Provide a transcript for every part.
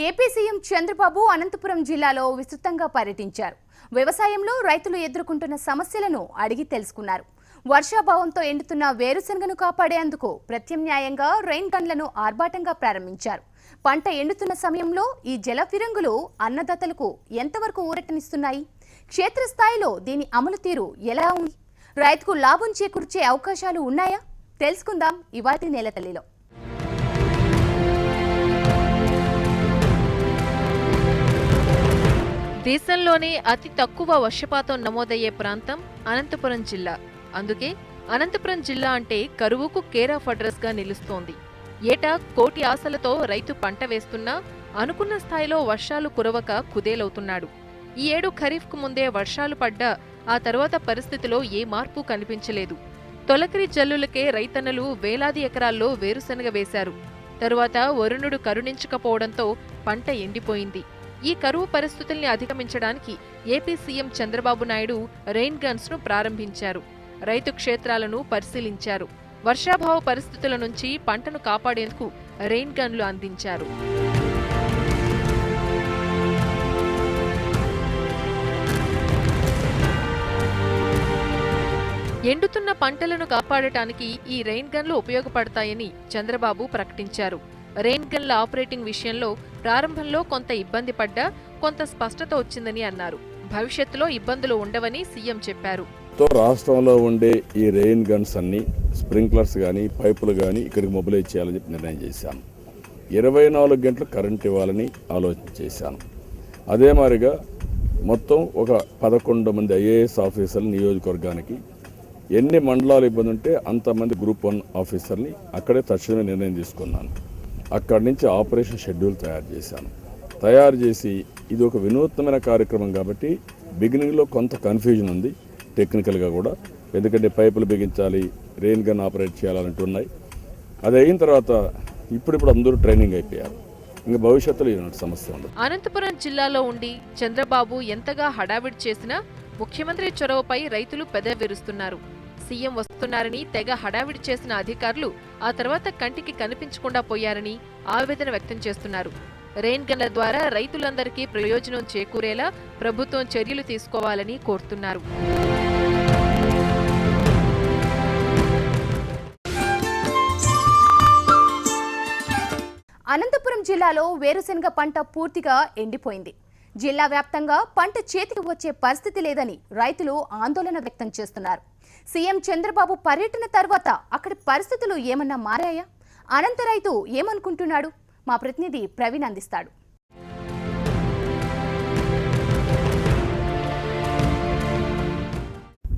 AP CM Chandrababu Anantapuram జిల్లాలో విస్తృతంగా పర్యటించారు. వ్యవసాయంలో రైతులు ఎదుర్కొంటున్న సమస్యలను అడిగి తెలుసుకున్నారు. వర్షాభావంతో ఎండుతున్న వేరుశనగను కాపాడేందుకు ప్రత్యామ్నాయంగా రెయిన్ గన్లను ఆర్భాటంగా ప్రారంభించారు. పంట ఎండుతున్న సమయంలో ఈ జల ఫిరంగులు అన్నదాతలకు ఎంతవరకు ఊరటనిస్తున్నాయి? క్షేత్రస్థాయిలో దీని అమలు తీరు ఎలా ఉంది? రైతుకు లాభం చేకూర్చే అవకాశాలు ఉన్నాయా? తెలుసుకుందాం ఇవాల్టి నేలతల్లిలో. దేశంలోనే అతి తక్కువ వర్షపాతం నమోదయ్యే ప్రాంతం అనంతపురం జిల్లా. అందుకే అనంతపురం జిల్లా అంటే కరువుకు కేర్ ఆఫ్ అడ్రస్ గా నిలుస్తోంది. ఏటా కోటి ఆశలతో రైతు పంట వేస్తున్నా అనుకున్న స్థాయిలో వర్షాలు కురవక కుదేలవుతున్నాడు. ఈ ఏడు ఖరీఫ్కు ముందే వర్షాలు పడ్డా ఆ తర్వాత పరిస్థితిలో ఏ మార్పు కనిపించలేదు. తొలకరి జల్లులకే రైతన్నలు వేలాది ఎకరాల్లో వేరుశనగ వేశారు. తరువాత వరుణుడు కరుణించకపోవడంతో పంట ఎండిపోయింది. ఈ కరువు పరిస్థితుల్ని అధిగమించడానికి AP CM Chandrababu Naidu rain guns ను ప్రారంభించారు. రైతు క్షేత్రాలను పరిశీలించారు. వర్షాభావ పరిస్థితుల నుంచి పంటను కాపాడేందుకు రెయిన్ గన్లు అందించారు. ఎండుతున్న పంటలను కాపాడటానికి ఈ రెయిన్ గన్లు ఉపయోగపడతాయని చంద్రబాబు ప్రకటించారు. రెయిన్ గన్ల ఆపరేటింగ్ విషయంలో ప్రారంభంలో కొంత ఇబ్బంది పడ్డా కొంత స్పష్టత వచ్చిందని అన్నారు. భవిష్యత్తులో ఇబ్బందులు ఉండవని సీఎం చెప్పారు. రాష్ట్రంలో ఉండే ఈ రెయిన్ గన్స్ అన్ని స్ప్రింక్లర్స్ కానీ పైపులు కానీ ఇక్కడికి మొబిలైజ్ చేయాలని చెప్పి నిర్ణయం చేశాను. 24 గంటలు కరెంట్ ఇవ్వాలని ఆలోచన చేశాను. అదే మాదిరిగా మొత్తం ఒక 11 మంది ఐఏఎస్ ఆఫీసర్లు నియోజకవర్గానికి ఎన్ని మండలాలు ఇబ్బంది ఉంటే అంతమంది గ్రూప్ 1 ఆఫీసర్ని అక్కడే తక్షణమే నిర్ణయం తీసుకున్నాను. అక్కడి నుంచి ఆపరేషన్ షెడ్యూల్ తయారు చేసి ఇది ఒక వినూత్నమైన కార్యక్రమం కాబట్టి బిగినింగ్లో కొంత కన్ఫ్యూజన్ ఉంది టెక్నికల్గా కూడా, ఎందుకంటే పైపులు బిగించాలి, రెయిన్ గన్ ఆపరేట్ చేయాలంటున్నాయి. అది అయిన తర్వాత ఇప్పుడు అందరూ ట్రైనింగ్ అయిపోయారు. ఇంకా భవిష్యత్తులో ఇలాంటి సమస్య ఉండదు. అనంతపురం జిల్లాలో ఉండి చంద్రబాబు ఎంతగా హడావిడి చేసినా ముఖ్యమంత్రి చొరవపై రైతులు పెదవిరుస్తున్నారు. సీఎం వస్తున్నారని తెగ హడావిడి చేసిన అధికారులు ఆ తర్వాత కంటికి కనిపించకుండా పోయారని ఆవేదన వ్యక్తం చేస్తున్నారు. రెయిన్ గన్ల ద్వారా రైతులందరికీ ప్రయోజనం చేకూరేలా ప్రభుత్వం చర్యలు తీసుకోవాలని కోరుతున్నారు. అనంతపురం జిల్లాలో వేరుశనగ పంట పూర్తిగా ఎండిపోయింది. జిల్లా వ్యాప్తంగా పంట చేతికి వచ్చే పరిస్థితి లేదని రైతులు ఆందోళన వ్యక్తం చేస్తున్నారు. సీఎం చంద్రబాబు పర్యటన తర్వాత అక్కడి పరిస్థితులు ఏమన్నా మారాయా? అనంత రైతు ఏమనుకుంటున్నాడు? మా ప్రతినిధి ప్రవీణ్ అందిస్తాడు.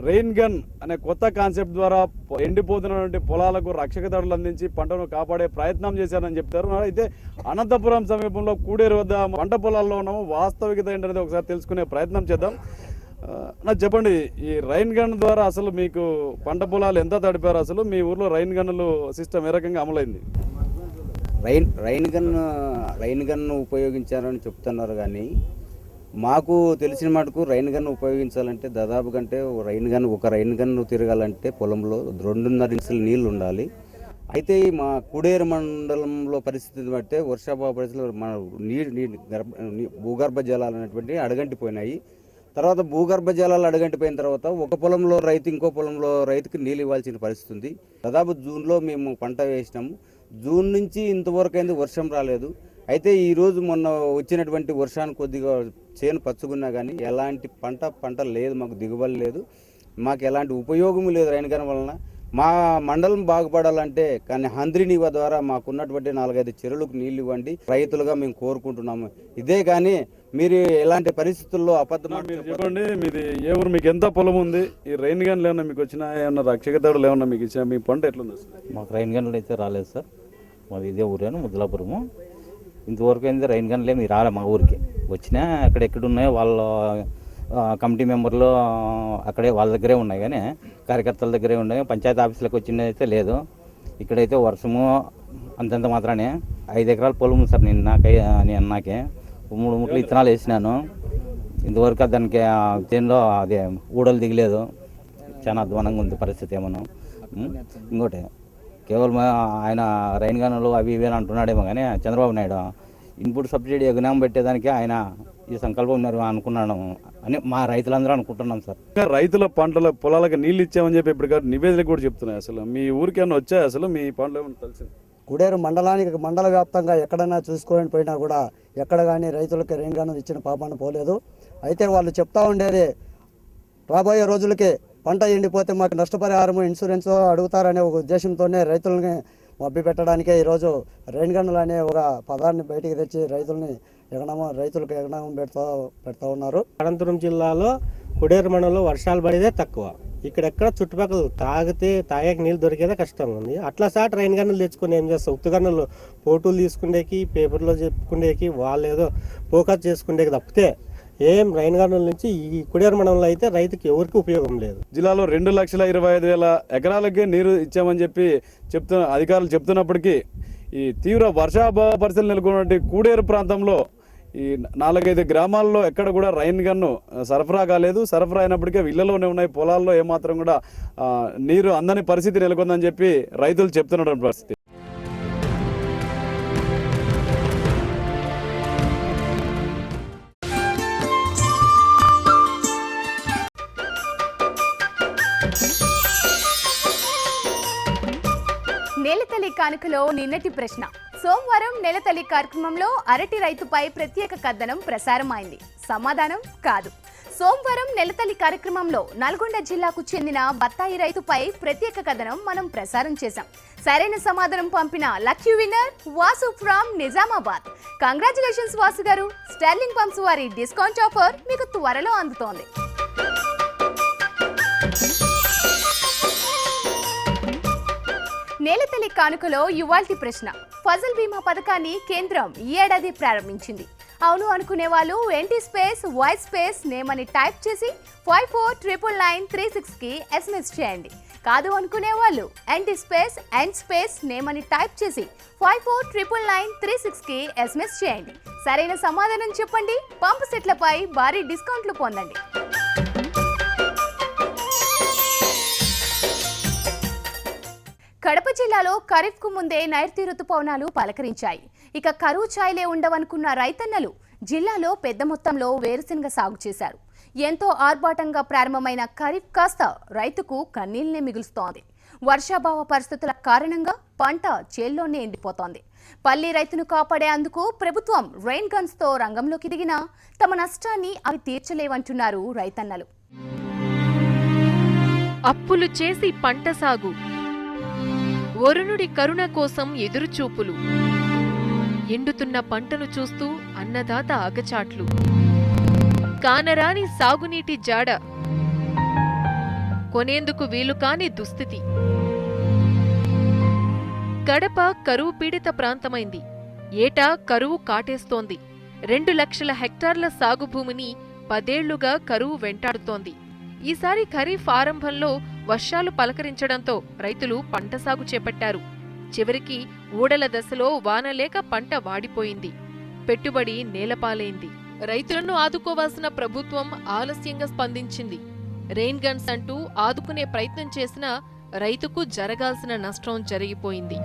రెయిన్ గన్ అనే కొత్త కాన్సెప్ట్ ద్వారా ఎండిపోతున్నటువంటి పొలాలకు రక్షక దళాలు అందించి పంటను కాపాడే ప్రయత్నం చేశారని చెప్తారు. అయితే అనంతపురం సమీపంలో కూడేరు వద్ద పంట పొలాల్లో ఉన్నాము. వాస్తవికత ఏంటనేది ఒకసారి తెలుసుకునే ప్రయత్నం చేద్దాం. నాకు చెప్పండి, ఈ రైన్ గన్ ద్వారా అసలు మీకు పంట పొలాలు ఎంత తడిపారు? అసలు మీ ఊర్లో రైన్ గన్నులు సిస్టమ్ ఏ రకంగా అమలైంది? రైన్ గన్ను ఉపయోగించారని చెప్తున్నారు, కానీ మాకు తెలిసిన మటుకు రైన్ గన్ను ఉపయోగించాలంటే దాదాపు కంటే ఒక రైన్ గన్ను తిరగాలంటే పొలంలో 2.5 ఇంచుల నీళ్లు ఉండాలి. అయితే మా కూడేరు మండలంలో పరిస్థితిని బట్టే వర్షాభావ పరిస్థితులు మన భూగర్భ జలాలు అనేటువంటి అడగంటిపోయినాయి. తర్వాత భూగర్భ జలాలు అడగంటిపోయిన తర్వాత ఒక పొలంలో రైతు ఇంకో పొలంలో రైతుకి నీళ్ళు ఇవ్వాల్సిన పరిస్థితి ఉంది. దాదాపు జూన్లో మేము పంట వేసినాము. జూన్ నుంచి ఇంతవరకు అయింది వర్షం రాలేదు. అయితే ఈరోజు మొన్న వచ్చినటువంటి వర్షానికి కొద్దిగా చేను పచ్చుకున్నా కానీ ఎలాంటి పంట లేదు, మాకు దిగుబడి లేదు, మాకు ఎలాంటి ఉపయోగం లేదు రైన్ గన్ వలన. మా మండలం బాగుపడాలంటే కానీ హంద్రీనివా ద్వారా మాకున్నటువంటి 4-5 చెరువులకు నీళ్లు ఇవ్వండి రైతులుగా మేము కోరుకుంటున్నాము. ఇదే కానీ మీరు ఎలాంటి పరిస్థితుల్లో అబద్ధం చెప్పండి. మీది ఏ ఊరు? మీకు ఎంత పొలం ఉంది? ఈ రైన్ గన్లు ఏమన్నా మీకు వచ్చినా, ఏమన్నా రక్షక దళాలు ఏమన్నా మీకు ఇచ్చినా? మీ పంట ఎట్లుంది? మాకు రైన్ గన్లు అయితే రాలేదు సార్. మాది ఇదే ఊరేను, ముద్దులాపురము. ఇంతవరకు అయితే రైన్ గన్లు ఏమి రాలే మా ఊరికి. వచ్చినా ఎక్కడెక్కడున్నాయో వాళ్ళ కమిటీ మెంబర్లు అక్కడే వాళ్ళ దగ్గరే ఉన్నాయి, కానీ కార్యకర్తల దగ్గరే ఉన్నాయి. పంచాయతీ ఆఫీసులకు వచ్చినైతే లేదు. ఇక్కడైతే వర్షము అంతంత మాత్రానే 5 ఎకరాల పొలం సార్. నాకే 3 ముట్లు విత్తనాలు వేసినాను. ఇంతవరకు దానికి చేనులో అదే ఊడలు దిగలేదు. చాలా అధ్వానంగా ఉంది పరిస్థితి. ఏమన్నా ఇంకోటి కేవలం ఆయన రైన్ గన్నులు అవి ఇవి అంటున్నాడేమో, కానీ చంద్రబాబు నాయుడు ఇన్పుట్ సబ్సిడీ ఎగనాం పెట్టేదానికి ఆయన ఈ సంకల్పం ఉన్నారు అనుకున్నాను అని మా రైతులందరూ అనుకుంటున్నాం సార్. రైతుల పంటల పొలాలకు నీళ్ళు ఇచ్చామని చెప్పి ఇప్పుడు నివేదిక కూడా చెప్తున్నాయి. అసలు మీ ఊరికి ఏమన్నా వచ్చాయి? అసలు మీ పంటలు ఏమన్నా తెలిసింది? కుడేరు మండలానికి మండల వ్యాప్తంగా ఎక్కడైనా చూసుకొని పోయినా కూడా ఎక్కడ కానీ రైతులకు రెయిన్ గన్ ఇచ్చిన పాపాన పోలేదు. అయితే వాళ్ళు చెప్తా ఉండేది రాబోయే రోజులకి పంట ఎండిపోతే మాకు నష్టపరిహారం ఇన్సూరెన్స్ అడుగుతారనే ఒక ఉద్దేశంతోనే రైతులని మభ్య పెట్టడానికే ఈరోజు రెయిన్ గన్నులు అనే ఒక పదాన్ని బయటికి తెచ్చి రైతులకు ఎగనామం పెడతా ఉన్నారు. అనంతపురం జిల్లాలో కుడేరు మండలంలో వర్షాలు పడేదే తక్కువ. ఇక్కడెక్కడ చుట్టుపక్కల తాగే నీళ్ళు దొరికేదే కష్టంగా ఉంది. అట్లా సాట్ రెయిన్ గన్నులు తెచ్చుకొని ఏం చేస్తాం? ఉత్తు గన్నులు ఫోటోలు తీసుకునేకి పేపర్లో చెప్పుకునేకి వాళ్ళు ఏదో ఫోకస్ చేసుకునేకి తప్పితే ఏం రెయిన్ గన్నుల నుంచి ఈ కుడేరు మండలంలో అయితే రైతుకి ఎవరికి ఉపయోగం లేదు. జిల్లాలో 2,25,000 ఎకరాలకే నీరు ఇచ్చామని చెప్పి అధికారులు చెప్తున్నప్పటికీ ఈ తీవ్ర వర్షాభావ పరిస్థితులు నెలకొన్నటువంటి కూడేరు ప్రాంతంలో ఈ 4-5 గ్రామాల్లో ఎక్కడ కూడా రెయిన్ గన్ను సరఫరా కాలేదు. సరఫరా అయినప్పటికీ ఇళ్లలోనే ఉన్నాయి. పొలాల్లో ఏమాత్రం కూడా నీరు అందని పరిస్థితి నెలకొందని చెప్పి రైతులు చెప్తున్నటువంటి పరిస్థితి. నెలతల్లి కానుకలో నిన్నటి ప్రశ్న. సోమవారం నెలతల్లి కార్యక్రమంలో అరటి రైతుపై ప్రత్యేక కథనం ప్రసారమైంది. సమాధానం కాదు. సోమవారం నెలతల్లి కార్యక్రమంలో నల్గొండ జిల్లాకు చెందిన బత్తాయి రైతుపై ప్రత్యేక కథనం మనం ప్రసారం చేశాం. సరైన సమాధానం పంపిన lucky winner Vasu from Nizamabad. Congratulations Vasu గారు. స్టెర్లింగ్ పంప్స్ వారి డిస్కౌంట్ ఆఫర్ మీకు త్వరలో అందుతోంది. నేలతల్లి కానుకలో ఇవాల్టి ప్రశ్న. ఫజల్ బీమా పథకాన్ని కేంద్రం ఈ ఏడాది ప్రారంభించింది. అవును అనుకునే వాళ్ళు NT space voice space name అని టైప్ చేసి 549936కి SMS చేయండి. కాదు అనుకునే వాళ్ళు NT space and space name అని టైప్ చేసి 549936కి SMS చేయండి. సరైన సమాధానం చెప్పండి. పంపు సెట్లపై భారీ డిస్కౌంట్లు పొందండి. కడప జిల్లాలో ఖరీఫ్కు ముందే నైరుతి రుతుపవనాలు పలకరించాయి. ఇక కరువు ఛాయలే ఉండవనుకున్న రైతన్నలు జిల్లాలో పెద్ద మొత్తంలో వేరుశెనగ సాగు చేశారు. ఎంతో ఆర్భాటంగా ప్రారంభమైన ఖరీఫ్ కాస్త రైతుకు కన్నీళ్లనే మిగులుస్తోంది. వర్షాభావ పరిస్థితుల కారణంగా పంట చేల్లోనే ఎండిపోతోంది. పల్లి రైతును కాపాడేందుకు ప్రభుత్వం రెయిన్ గన్స్తో రంగంలోకి దిగినా తమ నష్టాన్ని అవి తీర్చలేవంటున్నారు రైతన్నలు. అప్పులు చేసి పంట సాగు, వరుణుడి కరుణ కోసం ఎదురుచూపులు, ఎండుతున్న పంటను చూస్తూ అన్నదాత అగచాట్లు, కానరాని సాగునీటి జాడ, కొనేందుకు వీలుకాని దుస్థితి. కడప కరువు పీడిత ప్రాంతమైంది. ఏటా కరువు కాటేస్తోంది. 2 లక్షల హెక్టార్ల సాగు భూమిని 10 ఏళ్లుగా కరువు వెంటాడుతోంది. ఈసారి ఖరీఫ్ ఆరంభంలో వర్షాలు పలకరించడంతో రైతులు పంట సాగు చేపట్టారు. చివరికి ఊడల దశలో వాన లేక పంట వాడిపోయింది. పెట్టుబడి నేలపాలైంది. రైతులను ఆదుకోవాల్సిన ప్రభుత్వం ఆలస్యంగా స్పందించింది. రెయిన్ గన్స్ అంటూ ఆదుకునే ప్రయత్నం చేసినా రైతుకు జరగాల్సిన నష్టం జరిగిపోయింది.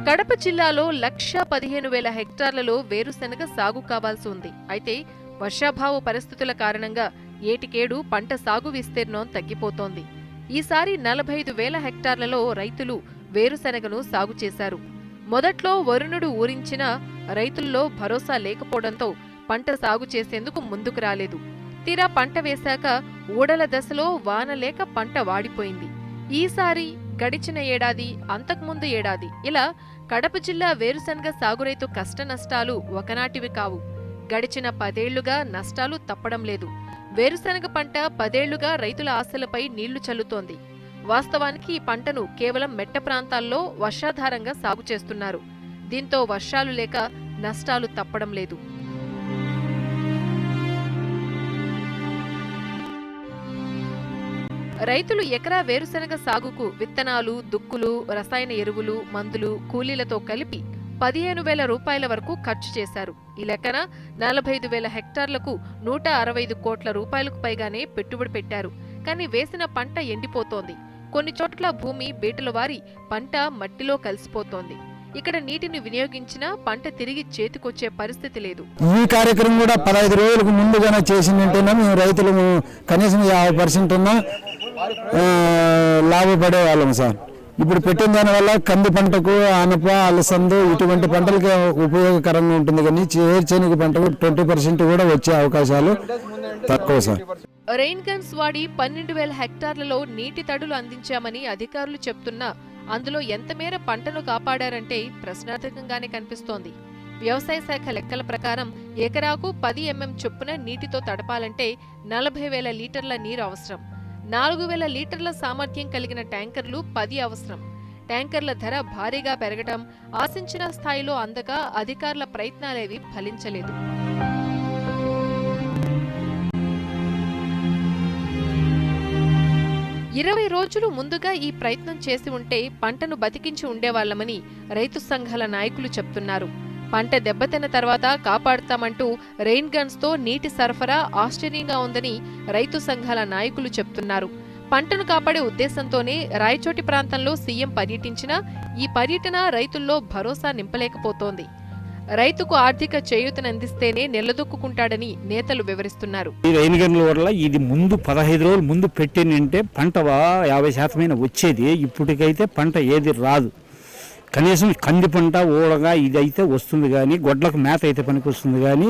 కడప జిల్లాలో 1,15,000 హెక్టార్లలో వేరుశెనగ సాగు కావాల్సి ఉంది. అయితే వర్షాభావ పరిస్థితుల కారణంగా ఏటికేడు పంట సాగు విస్తీర్ణం తగ్గిపోతోంది. ఈసారి 45,000 హెక్టార్లలో రైతులు వేరుశెనగను సాగు చేశారు. మొదట్లో వరుణుడు ఊరించినా రైతుల్లో భరోసా లేకపోవడంతో పంట సాగు చేసేందుకు ముందుకు రాలేదు. తీరా పంట వేశాక ఊడల దశలో వాన లేక పంట వాడిపోయింది. ఈసారి గడిచిన ఏడాది, అంతకుముందు ఏడాది ఇలా కడప జిల్లా వేరుశెనగ సాగురైతు కష్టనష్టాలు ఒకనాటివి కావు. గడిచిన 10 ఏళ్లుగా నష్టాలు తప్పడం లేదు. వేరుశెనగ పంట 10 ఏళ్లుగా రైతుల ఆశలపై నీళ్లు చల్లుతోంది. వాస్తవానికి ఈ పంటను కేవలం మెట్ట ప్రాంతాల్లో వర్షాధారంగా సాగు చేస్తున్నారు. దీంతో వర్షాలు లేక నష్టాలు తప్పడం లేదు. రైతులు ఎకరా వేరుశెనగ సాగుకు విత్తనాలు, దుక్కులు, రసాయన ఎరువులు, మందులు, కూలీలతో కలిపి 15,000 రూపాయల వరకు ఖర్చు చేశారు. ఈ లెక్కన 45,000 హెక్టార్లకు 165 కోట్ల రూపాయలకు పైగానే పెట్టుబడి పెట్టారు. కానీ వేసిన పంట ఎండిపోతోంది. కొన్ని చోట్ల భూమి బీటలు వారి పంట మట్టిలో కలిసిపోతోంది. ఇక్కడ నీటిని వినియోగించినా పంట తిరిగి చేతికొచ్చే పరిస్థితి లేదు. ఈ కార్యక్రమం కూడా 15 రోజులకు ముందుగానే చేసిందంటేనే మేము రైతులు కనీసం 50% ఉన్నా లాభపడే వాళ్ళం సార్. ఇప్పుడు పెట్టిన దానివల్ల కంది పంటకు, ఆనప, అలసందు ఇటువంటి పంటలకి ఉపయోగకరంగా ఉంటుంది, కానీ వేరుశెనగ పంటకు 20% కూడా వచ్చే అవకాశాలు తక్కువ సార్. రెయిన్ గన్స్ వాడి 12,000 హెక్టార్లలో నీటి తడులు అందించామని అధికారులు చెప్తున్నా అందులో ఎంత మేర పంటను కాపాడారంటే ప్రశ్నార్థకంగానే కనిపిస్తోంది. వ్యవసాయ శాఖ లెక్కల ప్రకారం ఎకరాకు 10 mm చొప్పున నీటితో తడపాలంటే 40,000 లీటర్ల నీరు అవసరం. 4,000 లీటర్ల సామర్థ్యం కలిగిన ట్యాంకర్లు 10 అవసరం. ట్యాంకర్ల ధర భారీగా పెరగడం, ఆశించిన స్థాయిలో అందక అధికారుల ప్రయత్నాలేవి ఫలించలేదు. ఇరవై రోజులు ముందుగా ఈ ప్రయత్నం చేసి ఉంటే పంటను బతికించి ఉండేవాళ్లమని రైతు సంఘాల నాయకులు చెప్తున్నారు. పంట దెబ్బతిన్న తర్వాత కాపాడుతామంటూ రెయిన్ గన్స్ తో నీటి సరఫరా ఆశ్చర్యంగా ఉందని రైతు సంఘాల నాయకులు చెప్తున్నారు. పంటను కాపాడే ఉద్దేశంతోనే రాయచోటి ప్రాంతంలో సీఎం పర్యటించినా ఈ పర్యటన రైతుల్లో భరోసా నింపలేకపోతోంది. రైతుకు ఆర్థిక చేయూతనందిస్తేనే నిలదొక్కుంటాడని నేతలు వివరిస్తున్నారు. ఈ రైన్ గన్ల వల్ల ఇది ముందు 15 రోజులు ముందు పెట్టినంటే పంట 50% వచ్చేది. ఇప్పటికైతే పంట ఏది రాదు. కనీసం కంది పంట, ఊడగా ఇదైతే వస్తుంది, కానీ గొడ్లకు మేత అయితే పనికి వస్తుంది, కానీ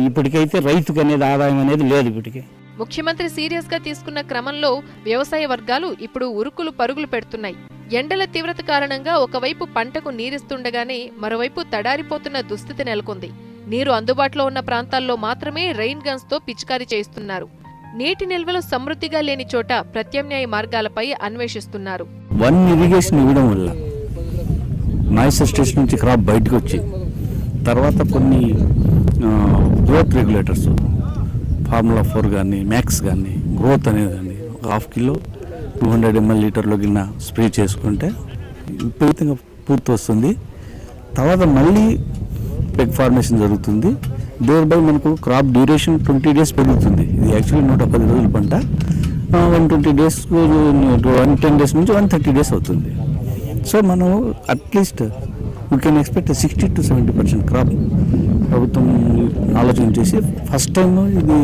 ఇప్పటికైతే రైతుకు అనేది ఆదాయం అనేది లేదు. ఇప్పటికే ముఖ్యమంత్రి సీరియస్ గా తీసుకున్న క్రమంలో వ్యవసాయ వర్గాలు ఇప్పుడు ఉరుకులు పరుగులు పెడుతున్నాయి. ఎండల తీవ్రత కారణంగా ఒకవైపు పంటకు నీరిస్తుండగానే మరోవైపు తడారిపోతున్న దుస్థితి నెలకొంది. నీరు అందుబాటులో ఉన్న ప్రాంతాల్లో మాత్రమే రెయిన్ గన్స్ తో పిచికారీ చేయిస్తున్నారు. నీటి నిల్వలు సమృద్ధిగా లేని చోట ప్రత్యామ్నాయ మార్గాలపై అన్వేషిస్తున్నారు. వన్ ఇరిగేషన్ ఇవ్వడం వల్ల నాయిస్ స్టేషన్ నుంచి క్రాప్ బయటకు వచ్చి తర్వాత కొన్ని గ్రోత్ రెగ్యులేటర్స్ ఫార్ములా 4 కానీ మ్యాక్స్ కానీ గ్రోత్ అనేది అండి 1/2 కిలో 200 ml లీటర్లో గిన్న స్ప్రే చేసుకుంటే విపరీతంగా పూర్తి వస్తుంది. తర్వాత మళ్ళీ పెగ్ ఫార్మేషన్ జరుగుతుంది. దేర్ బై మనకు క్రాప్ డ్యూరేషన్ 20 days పెరుగుతుంది. ఇది యాక్చువల్లీ 110 రోజుల పంట 120 days 110 days నుంచి 130 days అవుతుంది. సో మనం at least we can expect 60 to 70% crop ప్రభుత్వం ఆలోచన చేసి ఫస్ట్ టైం ఇది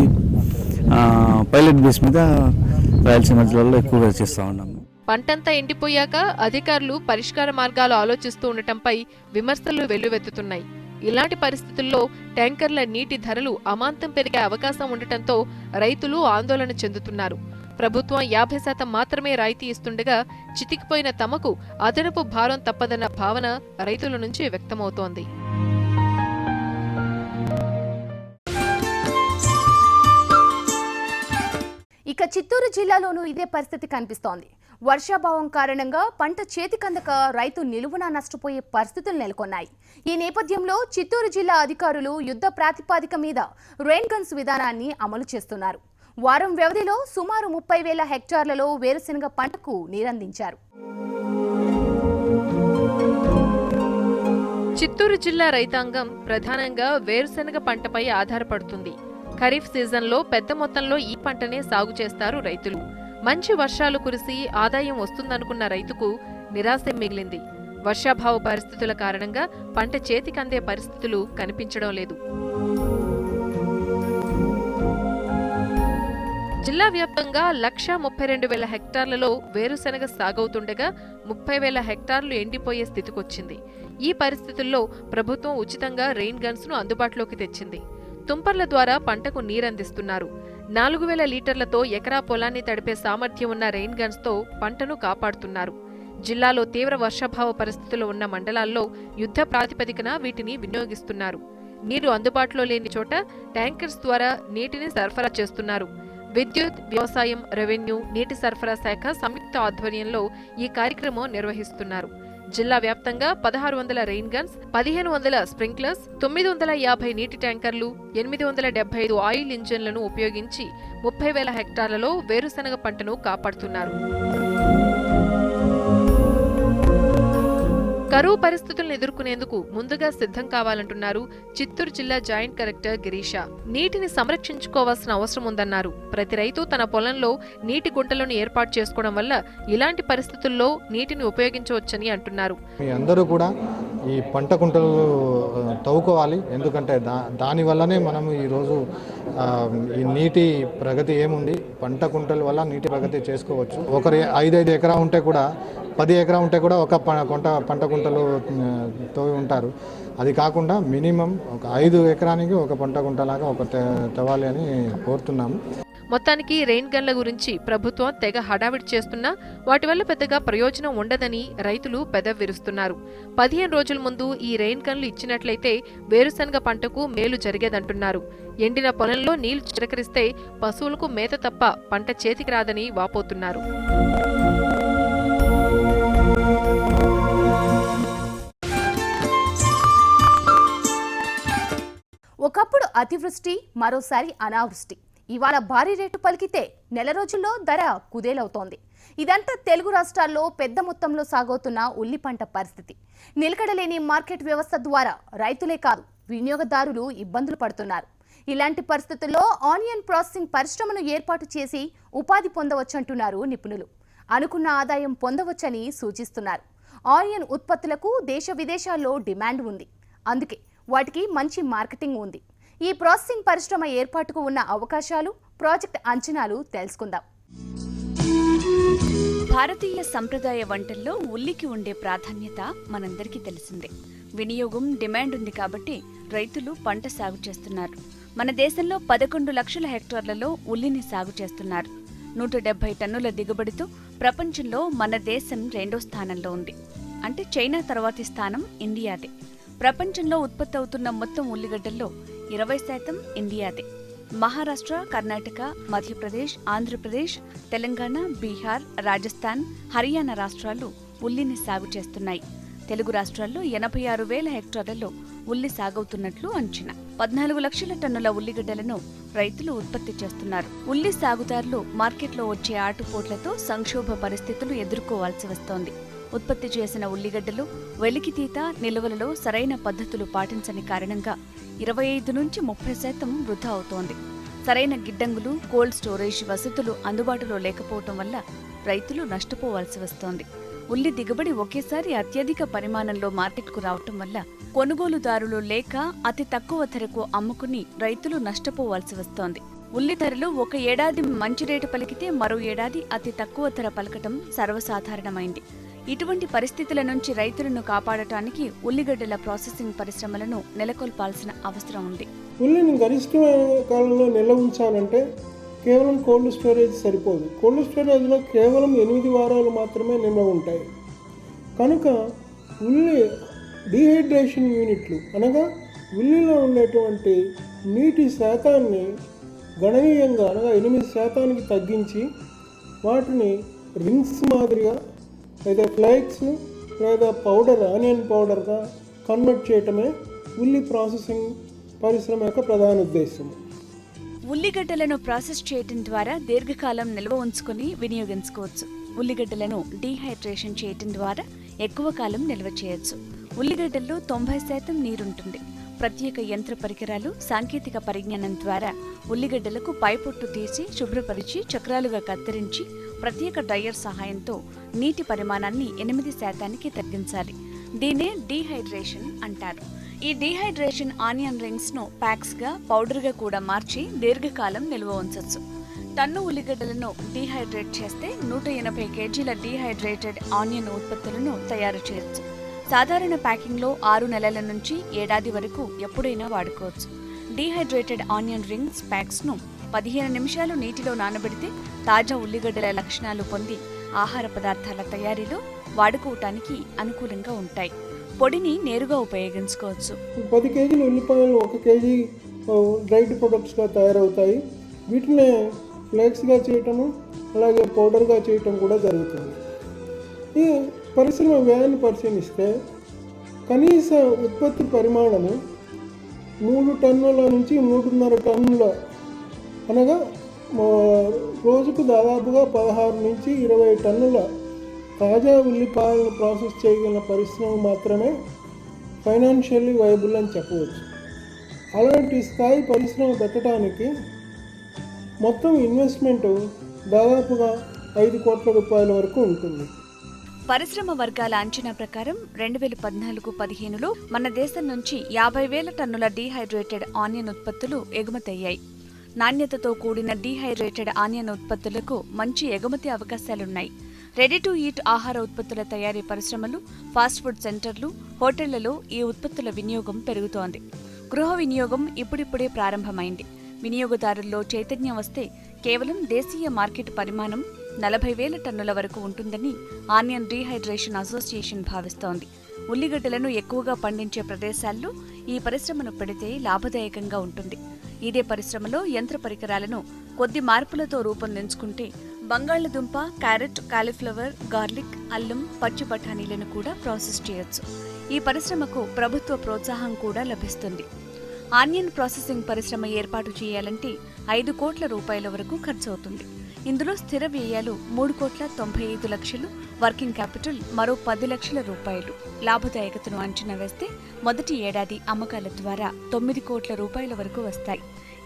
పైలట్ బేస్ మీద రాయలసీమ జిల్లాలో ఎక్కువగా చేస్తూ ఉన్నాము. పంటంతా ఎండిపోయాక అధికారులు పరిష్కార మార్గాలు ఆలోచిస్తూ ఉండటంపై విమర్శలు వెల్లువెత్తుతున్నాయి. ఇలాంటి పరిస్థితుల్లో ట్యాంకర్ల నీటి ధరలు అమాంతం పెరిగే అవకాశం ఉండటంతో రైతులు ఆందోళన చెందుతున్నారు. ప్రభుత్వం 50% మాత్రమే రాయితీ ఇస్తుండగా చితికిపోయిన తమకు అదనపు భారం తప్పదన్న భావన రైతుల నుంచి వ్యక్తమవుతోంది. ఇక చిత్తూరు జిల్లాలోనూ ఇదే పరిస్థితి కనిపిస్తోంది. వర్షాభావం కారణంగా పంట చేతికందక రైతు నిలువునా నష్టపోయే పరిస్థితులు నెలకొన్నాయి. ఈ నేపథ్యంలో చిత్తూరు జిల్లా అధికారులు యుద్ధ ప్రాతిపదిక మీద రెయిన్ గన్స్ విధానాన్ని అమలు చేస్తున్నారు. వారం వ్యవధిలో సుమారు 30,000 హెక్టార్లలో వేరుశెనగ పంటకు నీరందించారు. చిత్తూరు జిల్లా రైతాంగం ప్రధానంగా వేరుశెనగ పంటపై ఆధారపడుతుంది. ఖరీఫ్ సీజన్లో పెద్ద మొత్తంలో ఈ పంటనే సాగు చేస్తారు రైతులు. మంచి వర్షాలు కురిసి ఆదాయం వస్తుందనుకున్న రైతుకు నిరాశ మిగిలింది. వర్షాభావ పరిస్థితుల కారణంగా పంట చేతికందే పరిస్థితులు కనిపించడం లేదు. జిల్లా వ్యాప్తంగా 132,000 హెక్టార్లలో వేరుశెనగ సాగవుతుండగా 30,000 హెక్టార్లు ఎండిపోయే స్థితికొచ్చింది. ఈ పరిస్థితుల్లో ప్రభుత్వం ఉచితంగా రెయిన్ గన్స్ ను అందుబాటులోకి తెచ్చింది. తుంపర్ల ద్వారా పంటకు నీరందిస్తున్నారు. 4,000 లీటర్లతో ఎకరా పొలాన్ని తడిపే సామర్థ్యం ఉన్న రెయిన్ గన్స్ తో పంటను కాపాడుతున్నారు. జిల్లాలో తీవ్ర వర్షాభావ పరిస్థితులు ఉన్న మండలాల్లో యుద్ధ ప్రాతిపదికన వీటిని వినియోగిస్తున్నారు. నీరు అందుబాటులో లేని చోట ట్యాంకర్స్ ద్వారా నీటిని సరఫరా చేస్తున్నారు. విద్యుత్, వ్యవసాయం, రెవెన్యూ, నీటి సరఫరా శాఖ సంయుక్త ఆధ్వర్యంలో ఈ కార్యక్రమం నిర్వహిస్తున్నారు. జిల్లా వ్యాప్తంగా 1,600 రెయిన్ గన్స్, 1,500 స్ప్రింక్లర్స్, 950 నీటి ట్యాంకర్లు, 875 ఆయిల్ ఇంజన్లను ఉపయోగించి 30,000 హెక్టార్లలో వేరుశెనగ పంటను కాపాడుతున్నారు. కరువు పరిస్థితులను ఎదుర్కొనేందుకు ముందుగా సిద్ధం కావాలంటున్నారు చిత్తూరు జిల్లా జాయింట్ కలెక్టర్ గిరీష. నీటిని సంరక్షించుకోవాల్సిన అవసరం ఉందన్నారు. ప్రతి రైతు తన పొలంలో నీటి గుంటలను ఏర్పాటు చేసుకోవడం వల్ల ఇలాంటి పరిస్థితుల్లో నీటిని ఉపయోగించవచ్చని అంటున్నారు. మీ అందరూ కూడా ఈ పంట కుంటలు తవ్వుకోవాలి. ఎందుకంటే దానివల్లనే మనం ఈరోజు ఈ నీటి ప్రగతి ఏముంది, పంట కుంటల వల్ల నీటి ప్రగతి చేసుకోవచ్చు. ఒకరి 5 ఎకరా ఉంటే కూడా 10 ఎకరా ఉంటే కూడా ఒక పంట కుంటలు తవ్వి ఉంటారు. అది కాకుండా మినిమం ఒక 5 ఎకరానికి ఒక పంట కుంటలాగా ఒక తవ్వాలి అని కోరుతున్నాము. మొత్తానికి రెయిన్ గన్ల గురించి ప్రభుత్వం తెగ హడావిడి చేస్తున్నా వాటి వల్ల పెద్దగా ప్రయోజనం ఉండదని రైతులు పెదవి విరుస్తున్నారు. 15 రోజుల ముందు ఈ రెయిన్ గన్లు ఇచ్చినట్లయితే వేరుశనగ పంటకు మేలు జరిగేదంటున్నారు. ఎండిన పొలంలో నీళ్లు చిలకరిస్తే పశువులకు మేత తప్ప పంట చేతికి రాదని వాపోతున్నారు. ఒకప్పుడు అతివృష్టి, మరోసారి అనావృష్టి. ఇవాళ భారీ రేటు పలికితే నెల రోజుల్లో ధర కుదేలవుతోంది. ఇదంతా తెలుగు రాష్ట్రాల్లో పెద్ద మొత్తంలో సాగవుతున్న ఉల్లి పంట పరిస్థితి. నిలకడలేని మార్కెట్ వ్యవస్థ ద్వారా రైతులే కాదు వినియోగదారులు ఇబ్బందులు పడుతున్నారు. ఇలాంటి పరిస్థితుల్లో ఆనియన్ ప్రాసెసింగ్ పరిశ్రమను ఏర్పాటు చేసి ఉపాధి పొందవచ్చంటున్నారు నిపుణులు. అనుకున్న ఆదాయం పొందవచ్చని సూచిస్తున్నారు. ఆనియన్ ఉత్పత్తులకు దేశ విదేశాల్లో డిమాండ్ ఉంది. అందుకే వాటికి మంచి మార్కెటింగ్ ఉంది. ఈ ప్రాసెసింగ్ పరిశ్రమ ఏర్పాటుకు ఉన్న అవకాశాలు, ప్రాజెక్ట్ అంచనాలు తెలుసుకుందాం. భారతీయ సంప్రదాయ వంటల్లో ఉల్లికి ఉండే ప్రాధాన్యత మనందరికీ తెలిసిందే. వినియోగం, డిమాండ్ ఉంది కాబట్టి రైతులు పంట సాగు చేస్తున్నారు. మన దేశంలో 11 లక్షల హెక్టార్లలో ఉల్లిని సాగు చేస్తున్నారు. 170 టన్నుల దిగుబడితో ప్రపంచంలో మన దేశం 2వ స్థానంలో ఉంది. అంటే చైనా తర్వాతి స్థానం ఇండియాదే. ప్రపంచంలో ఉత్పత్తి అవుతున్న మొత్తం ఉల్లిగడ్డల్లో 20% ఇండియాదే. మహారాష్ట్ర, కర్ణాటక, మధ్యప్రదేశ్, ఆంధ్రప్రదేశ్, తెలంగాణ, బీహార్, రాజస్థాన్, హర్యానా రాష్ట్రాలు ఉల్లిని సాగు చేస్తున్నాయి. తెలుగు రాష్ట్రాల్లో 86,000 హెక్టార్లలో ఉల్లి సాగవుతున్నట్లు అంచనా. 14 లక్షల టన్నుల ఉల్లిగడ్డలను రైతులు ఉత్పత్తి చేస్తున్నారు. ఉల్లి సాగుదారులు మార్కెట్లో వచ్చే ఆటుపోట్లతో సంక్షోభ పరిస్థితులు ఎదుర్కోవాల్సి వస్తోంది. ఉత్పత్తి చేసిన ఉల్లిగడ్డలు వెలికితీత, నిల్వలలో సరైన పద్ధతులు పాటించని కారణంగా 25 నుంచి 30% వృధా అవుతోంది. సరైన గిడ్డంగులు, కోల్డ్ స్టోరేజ్ వసతులు అందుబాటులో లేకపోవటం వల్ల రైతులు నష్టపోవాల్సి వస్తోంది. ఉల్లి దిగుబడి ఒకేసారి అత్యధిక పరిమాణంలో మార్కెట్కు రావటం వల్ల కొనుగోలుదారులు లేక అతి తక్కువ ధరకు అమ్ముకుని రైతులు నష్టపోవాల్సి వస్తోంది. ఉల్లి ధరలు ఒక ఏడాది మంచి రేటు పలికితే మరో ఏడాది అతి తక్కువ ధర పలకటం సర్వసాధారణమైంది. ఇటువంటి పరిస్థితుల నుంచి రైతులను కాపాడటానికి ఉల్లిగడ్డల ప్రాసెసింగ్ పరిశ్రమలను నెలకొల్పాల్సిన అవసరం ఉంది. ఉల్లిని గరిష్టమైన కాలంలో నిల్వ ఉంచాలంటే కేవలం కోల్డ్ స్టోరేజ్ సరిపోదు. కోల్డ్ స్టోరేజ్లో కేవలం 8 వారాలు మాత్రమే నిల్వ ఉంటాయి. కనుక ఉల్లి డీహైడ్రేషన్ యూనిట్లు అనగా ఉల్లిలో ఉండేటువంటి నీటి శాతాన్ని గణనీయంగా అనగా 8% తగ్గించి వాటిని రింగ్స్ మాదిరిగా లేదా ఫ్లేక్స్ లేదా పౌడర్, ఆనియన్ పౌడర్గా కన్వర్ట్ చేయటమే ఉల్లి ప్రాసెసింగ్ పరిశ్రమ యొక్క ప్రధాన ఉద్దేశం. ఉల్లిగడ్డలను ప్రాసెస్ చేయటం ద్వారా దీర్ఘకాలం నిల్వ ఉంచుకొని వినియోగించుకోవచ్చు. ఉల్లిగడ్డలను డీహైడ్రేషన్ చేయటం ద్వారా ఎక్కువ కాలం నిల్వ చేయొచ్చు. ఉల్లిగడ్డల్లో 90% నీరుంటుంది. ప్రత్యేక యంత్ర పరికరాలు, సాంకేతిక పరిజ్ఞానం ద్వారా ఉల్లిగడ్డలకు పైపొట్టు తీసి శుభ్రపరిచి చక్రాలుగా కత్తిరించి ప్రత్యేక డ్రైయర్ సహాయంతో నీటి పరిమాణాన్ని 8% తగ్గించాలి. దీన్నే డీహైడ్రేషన్ అంటారు. ఈ డీహైడ్రేషన్ ఆనియన్ రింగ్స్ ను ప్యాక్స్ గా, పౌడర్ గా కూడా మార్చి దీర్ఘకాలం నిల్వ ఉంచొచ్చు. టన్ను ఉల్లిగడ్డలను డీహైడ్రేట్ చేస్తే 180 కేజీల డీహైడ్రేటెడ్ ఆనియన్ ఉత్పత్తులను తయారు చేయొచ్చు. సాధారణ ప్యాకింగ్లో 6 నెలల నుంచి ఏడాది వరకు ఎప్పుడైనా వాడుకోవచ్చు. డీహైడ్రేటెడ్ ఆనియన్ రింగ్స్ ప్యాక్స్ ను 15 నిమిషాలు నీటిలో నానబెడితే తాజా ఉల్లిగడ్డల లక్షణాలు పొంది ఆహార పదార్థాల తయారీలో వాడుకోవటానికి అనుకూలంగా ఉంటాయి. పొడిని నేరుగా ఉపయోగించుకోవచ్చు. 10 కేజీల ఉల్లిపాయలు 1 కేజీ డ్రైడ్ ప్రొడక్ట్స్గా తయారవుతాయి. వీటిని ఫ్లేక్స్గా చేయటము, అలాగే పౌడర్గా చేయటం కూడా జరుగుతుంది. ఈ పరిశ్రమ వ్యయాన్ని పరిశీలిస్తే కనీస ఉత్పత్తి పరిమాణము 3 టన్నుల నుంచి 3.5 టన్నుల అనగా రోజుకు దాదాపుగా 16 నుంచి 20 టన్నుల తాజా ఉల్లిపాయలను ప్రాసెస్ చేయగలిగిన పరిశ్రమ మాత్రమే ఫైనాన్షియల్లీ వైబుల్ అని చెప్పవచ్చు. అలాంటి స్థాయి పరిశ్రమ పెట్టడానికి మొత్తం ఇన్వెస్ట్మెంట్ దాదాపుగా 5 కోట్ల రూపాయల వరకు ఉంటుంది. పరిశ్రమ వర్గాల అంచనా ప్రకారం 2014-15లో మన దేశం నుంచి 50,000 టన్నుల డీహైడ్రేటెడ్ ఆనియన్ ఉత్పత్తులు ఎగుమతయ్యాయి. నాణ్యతతో కూడిన డీహైడ్రేటెడ్ ఆనియన్ ఉత్పత్తులకు మంచి ఎగుమతి అవకాశాలున్నాయి. రెడీ టు ఈట్ ఆహార ఉత్పత్తుల తయారీ పరిశ్రమలు, ఫాస్ట్ ఫుడ్ సెంటర్లు, హోటళ్లలో ఈ ఉత్పత్తుల వినియోగం పెరుగుతోంది. గృహ వినియోగం ఇప్పుడిప్పుడే ప్రారంభమైంది. వినియోగదారుల్లో చైతన్యం వస్తే కేవలం దేశీయ మార్కెట్ పరిమాణం 40,000 టన్నుల వరకు ఉంటుందని ఆనియన్ డీహైడ్రేషన్ అసోసియేషన్ భావిస్తోంది. ఉల్లిగడ్డలను ఎక్కువగా పండించే ప్రదేశాల్లో ఈ పరిశ్రమను పెడితే లాభదాయకంగా ఉంటుంది. ఇదే పరిశ్రమలో యంత్ర పరికరాలను కొద్ది మార్పులతో రూపొందించుకుంటే బంగాళదుంప, క్యారెట్, కాలీఫ్లవర్, గార్లిక్, అల్లం, పచ్చి బఠానీలను కూడా ప్రాసెస్ చేయొచ్చు. ఈ పరిశ్రమకు ప్రభుత్వ ప్రోత్సాహం కూడా లభిస్తుంది. ఆనియన్ ప్రాసెసింగ్ పరిశ్రమ ఏర్పాటు చేయాలంటే 5 కోట్ల రూపాయల వరకు ఖర్చవుతుంది. ఇందులో స్థిర వ్యయాలు 3,95,00,000, వర్కింగ్ క్యాపిటల్ మరో 10 లక్షల రూపాయలు. లాభదాయకతను అంచనా వేస్తే మొదటి ఏడాది అమ్మకాల ద్వారా 9 కోట్ల రూపాయల వరకు వస్తాయి.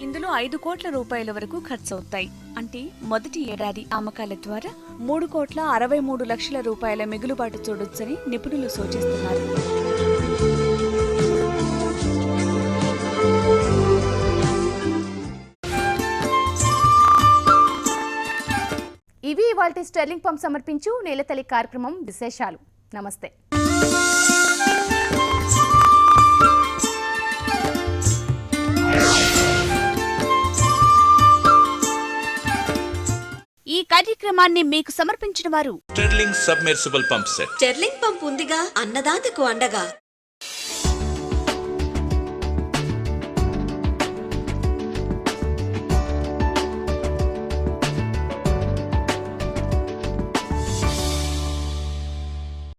ఇందులో 5 కోట్ల రూపాయల వరకు ఖర్చవుతాయి. అంటే మొదటి ఏడాది అమ్మకాల ద్వారా 3,63,00,000 రూపాయల మిగులుబాటు చూడొచ్చని నిపుణులు సూచిస్తున్నారు. ఇవి ఇవాల్టి స్టెర్లింగ్ పంప్ సమర్పించు నేలతల్లి కార్యక్రమం విశేషాలు. నమస్తే. ఈ కార్యక్రమాన్ని మీకు సమర్పించిన వారు sterling submersible pump set. Sterling pump ఉందిగా అన్నదాతకు అండగా.